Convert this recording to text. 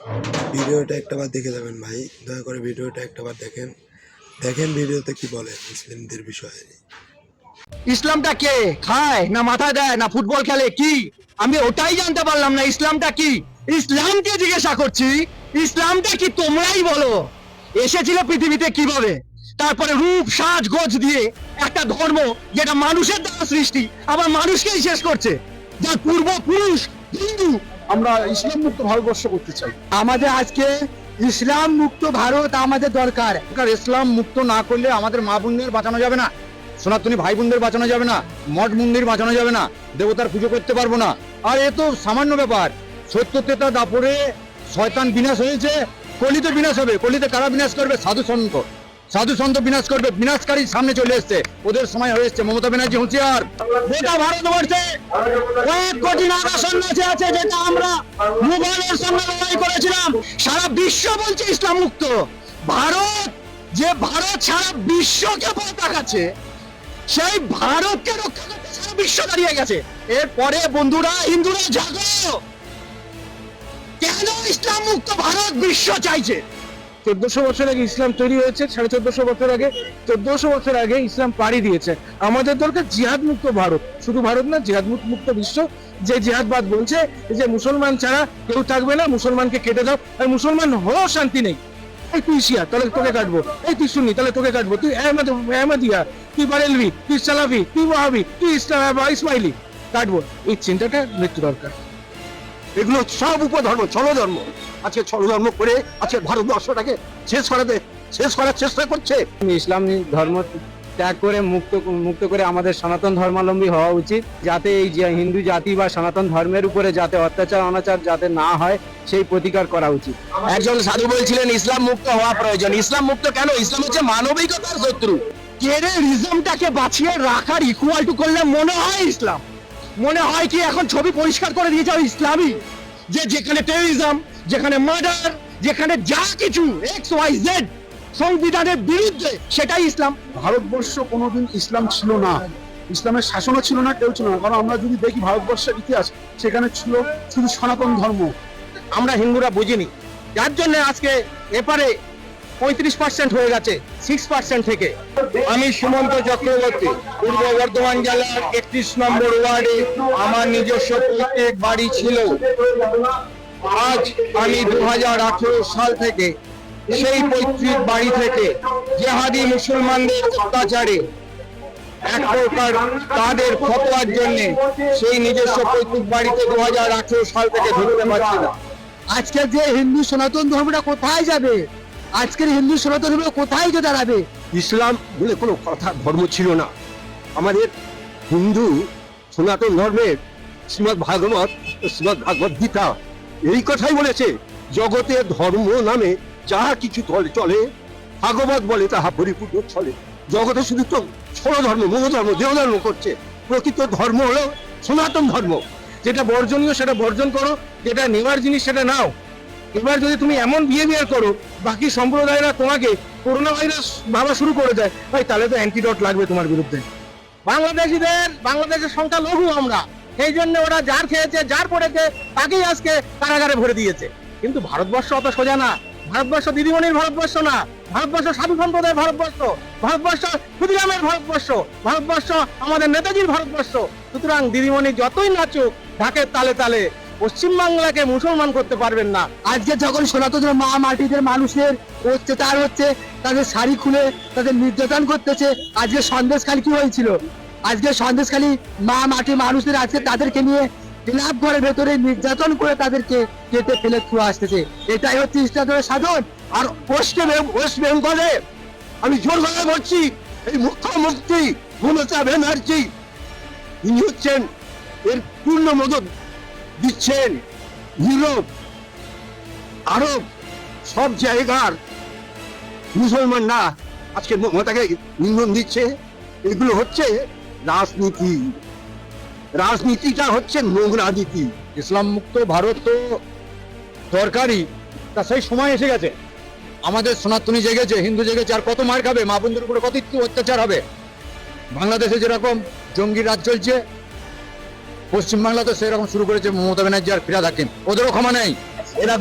ভিডিওটা একটাবার দেখে যাবেন ভাই, দয়া করে ভিডিওটা একটাবার দেখেন। দেখেন ভিডিওতে কি বলে মুসলিমদের বিষয়ে। ইসলামটা কে খায় না মাথায় দেয় না ফুটবল খেলে কি আমি ওটাই জানতে পারলাম না। ইসলামটা কি? ইসলামকে জিজ্ঞাসা করছি, ইসলামটা কি তোমরাই বলো। এসেছিল পৃথিবীতে কিভাবে, তারপরে রূপ সাজ গোজ দিয়ে একটা ধর্ম যেটা মানুষের দ্বারা সৃষ্টি আবার মানুষকেই শেষ করছে, যার পূর্বপুরুষ হিন্দু। আমরা ইসলাম মুক্ত ভারতবর্ষ করতে চাই। আমাদের আজকে ইসলাম মুক্ত ভারত আমাদের দরকার। ইসলাম মুক্ত না করলে আমাদের মা বোনদের বাঁচানো যাবে না, সনাতনী ভাই বোনদের বাঁচানো যাবে না, মঠ মন্দির বাঁচানো যাবে না, দেবতার পুজো করতে পারবো না। আর এ তো সামান্য ব্যাপার। সত্য তেতা দাপরে শয়তান বিনাশ হয়েছে, কলিতে বিনাশ হবে। কলিতে কারা বিনাশ করবে? সাধু সন্ত বিনাশ করবে। বিনাশকারী সামনে চলে এসছে, ওদের সময় হয়ে এসছে। মমতা ব্যানার্জি হুঁশিয়ার। গোটা ভারতবর্ষে 1 কোটি নাগা সন্ন্যাসী আছে, যেটা আমরা মুঘলের সঙ্গে লড়াই করেছিলাম। সারা বিশ্ব বলছে ইসলাম মুক্ত ভারত। যে ভারত সারা বিশ্বকে পতাকাচ্ছে, সেই ভারতকে রক্ষা করতে সারা বিশ্ব দাঁড়িয়ে গেছে। এরপরে বন্ধুরা হিন্দুরা জাগো, কেন ইসলাম মুক্ত ভারত বিশ্ব চাইছে? 1400 বছর আগে ইসলাম তৈরি হয়েছে, 1450 বছর আগে, 1400 বছর আগে ইসলাম পাড়ি দিয়েছে। আমাদের দরকার জিহাদ মুক্ত ভারত, শুধু ভারত না, জিহাদ মুক্ত বিশ্ব। যে জিহাদবাদ বলছে যে মুসলমান ছাড়া কেউ থাকবে না, মুসলমানকে কেটে দাও, আর মুসলমান হয়েও শান্তি নেই। এই তুই শিয়া, তাহলে তোকে কাটবো। এই তুই সুন্নি, তাহলে তোকে কাটবো। তুই আহমদিয়া, তুই বারেলভি, তুই সালাফি, তুই ওয়াহাবি, তুই ইসমাইলি, কাটবো। এই চিন্তাটা মৃত্যু দরকার। এগুলো সব উপধর্ম, ছলধর্ম। আজকে ছলধর্ম করে আজকে ভারতবর্ষটাকে শেষ করার চেষ্টা করছে। ইসলাম ধর্ম ত্যাগ করে মুক্ত করে আমাদের সনাতন ধর্মাবলম্বী হওয়া উচিত, যাতে এই যে হিন্দু জাতি বা সনাতন ধর্মের উপরে যাতে অত্যাচার অনাচার যাতে না হয় সেই প্রতিকার করা উচিত। একজন সাধু বলছিলেন ইসলাম মুক্ত হওয়া প্রয়োজন। ইসলাম মুক্ত কেন? ইসলাম হচ্ছে মানবিকতার শত্রু। টেররিজমটাকে বাঁচিয়ে রাখার ইকুয়াল টু করলে মনে হয় ইসলাম। মনে হয় কি এখন ছবি পরিষ্কার করে দিয়েছে ইসলামই, যে যেখানে টেররিজম, যেখানে মার্ডার, যেখানে যা কিছু XYZ সংবিধানের বিরুদ্ধে, সেটাই ইসলাম। ভারতবর্ষ কোনোদিন ইসলাম ছিল না, ইসলামের শাসনও ছিল না, কেউ ছিল না। কারণ আমরা যদি দেখি ভারতবর্ষের ইতিহাস, সেখানে ছিল শুধু সনাতন ধর্ম। আমরা হিন্দুরা বুঝিনি, যার জন্য আজকে এপারে 35% হয়ে গেছে 6% থেকে। আমি সুমন্ত চক্রবর্তী, পূর্ব বর্ধমান জেলার 31 নম্বর ওয়ার্ডে আমার নিজস্ব প্রত্যেক বাড়ি ছিল। আজ আমি 2018 সাল থেকে সেই পৈতৃক বাড়ি থেকে জেহাদি মুসলমানদের অত্যাচারে এক প্রকার তাদের ফতোয়ার জন্য সেই নিজস্ব পৈতৃক বাড়িতে 2018 সাল থেকে ঢুকতে পারছি না। আজকে যে হিন্দু সনাতন ধর্মটা কোথায় যাবে? আজকের হিন্দু সনাতন ধর্ম কোথায় যে দাঁড়াবে? ইসলাম বলে কোনো কথা ধর্ম ছিল না। আমাদের হিন্দু সনাতন ধর্মের শ্রীমদ্ ভাগবত, শ্রীমদ্ ভাগবত গীতা এই কথাই বলেছে, জগতে ধর্ম নামে যাহা কিছু চলে ভাগবত বলে তাহা পরিপূর্ণ চলে। জগতে শুধু তো ষোলো ধর্ম, মনোধর্ম, দেহধর্ম করছে। প্রকৃত ধর্ম হলো সনাতন ধর্ম। যেটা বর্জনীয় সেটা বর্জন করো, যেটা নেওয়ার জিনিস সেটা নাও। এবার যদি তুমি এমন বিহেভিয়ার করো, বাকি সম্প্রদায়রা তোমাকে করোনা ভাইরাস ভাবা শুরু করে দেয়, ভাই তাহলে তো অ্যান্টিডট লাগবে তোমার বিরুদ্ধে। বাংলাদেশের সংখ্যা লঘু আমরা, সেই জন্য ওরা যার খেয়েছে যার পড়েছে তাকেই আজকে কারাগারে ভরে দিয়েছে। কিন্তু ভারতবর্ষ অত সোজা না। ভারতবর্ষ দিদিমণির ভারতবর্ষ না, ভারতবর্ষ সাধু সম্প্রদায়ের ভারতবর্ষ, ভারতবর্ষ ক্ষুদিরামের ভারতবর্ষ, ভারতবর্ষ আমাদের নেতাজির ভারতবর্ষ। সুতরাং দিদিমণি যতই নাচুক ঢাকের তালে তালে পশ্চিমবাংলাকে মুসলমান করতে পারবেন না। আজকে যখন সনাতন মা মাটিদের মানুষের অত্যাচার হচ্ছে, তাদের শাড়ি খুলে তাদের নির্যাতন করতেছে। আজকে সন্দেশখালী কি হয়েছিল? আজকে সন্দেশখালী মা মাটি মানুষদের আজকে তাদেরকে নিয়ে ক্লাব ঘরের ভেতরে নির্যাতন করে তাদেরকে কেটে ফেলে ছুঁয়ে আসতেছে। এটাই হচ্ছে ইসলামের সাধন। আর ওয়েস্ট বেঙ্গলে আমি জোর গলায় বলছি, এই মুখ্যমন্ত্রী মমতা ব্যানার্জি ইনি হচ্ছেন এর পূর্ণ মদত দিচ্ছেন। ইউরোপ, আরব সব জায়গার মুসলমানরা আজকে মমতাকে ইন্ধন দিচ্ছে। এগুলো হচ্ছে রাজনীতি। রাজনীতিটা হচ্ছে নোংরা নীতি। ইসলাম মুক্ত ভারত তো দরকারই, তা সেই সময় এসে গেছে। আমাদের সনাতনী জেগেছে, হিন্দু জেগেছে, আর কত মার খাবে? মা বোনদের উপরে কত অত্যাচার হবে? বাংলাদেশে যেরকম জঙ্গি রাজ চলছে, পশ্চিমবাংলাতে সেরকম শুরু করেছে মমতা ব্যানার্জি আর ফিরাদ হাকিম। ওদেরও ক্ষমা নেই। এরা